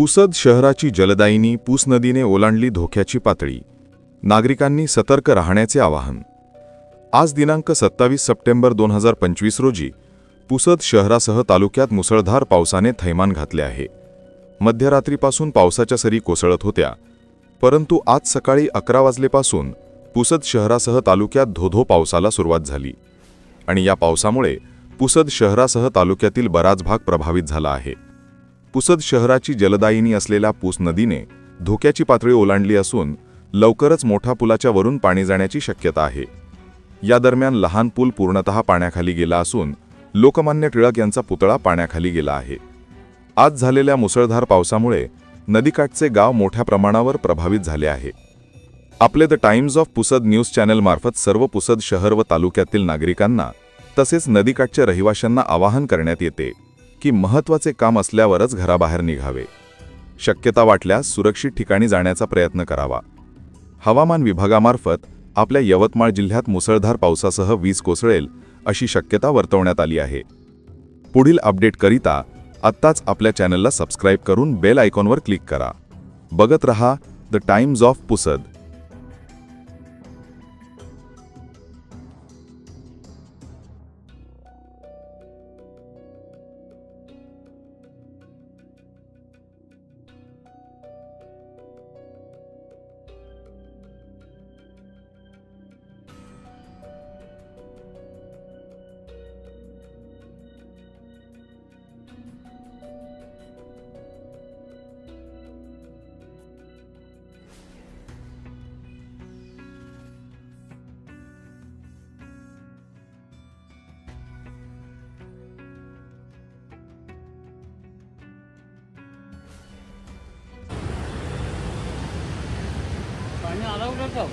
पुसद शहराची जलदायिनी पूस नदीने ओलांडली धोक्याची पातळी. नागरिकांनी सतर्क राहण्याचे आवाहन. आज दिनांक 27 सप्टेंबर 2025 रोजी पुसद शहरासह तालुक्यात मुसळधार पावसाने थैमान घातले आहे. मध्यरात्रीपासून पावसाच्या सरी कोसळत होत्या, परंतु आज सकाळी 11 वाजलेपासून पुसद शहरासह तालुक्यात धोधो पावसाला सुरुवात झाली आणि या पावसामुळे पुसद शहरासह तालुक्यातील बराच भाग प्रभावित झाला आहे. पुसद शहराची जलदायिनी असलेल्या पूस नदीने धोक्याची पातळी ओलांडली असून लवकरच मोठ्या पुलाच्या वरून पाणी जाण्याची शक्यता आहे. या दरम्यान लहान पूल पूर्णतः पाण्याखाली गेला असून लोकमान्य टिळक यांचा पुतळा पाण्याखाली गेला आहे. आज झालेल्या मुसळधार पावसामुळे नदीकाठचे गाव मोठ्या प्रमाणावर प्रभावित झाले आहे. आपले the times of Pusad news channel मार्फत सर्व पुसद शहर व तालुक्यातील नागरिकांना तसेच नदीकाठच्या रहिवाशांना आवाहन करण्यात येते की महत्त्वाचे काम असल्यावरच घराबाहेर निघावे. शक्यता वाटल्यास सुरक्षित ठिकाणी जाण्याचा प्रयत्न करावा. हवामान विभागामार्फत आपल्या यवतमाळ जिल्ह्यात मुसळधार पावसासह वीज कोसळेल अशी शक्यता वर्तवण्यात आली आहे. पुढील अपडेटकरिता आत्ताच आपल्या चॅनलला सबस्क्राईब करून बेल आयकॉनवर क्लिक करा. बघत रहा द टाइम्स ऑफ पुसद. पाणी आलं का?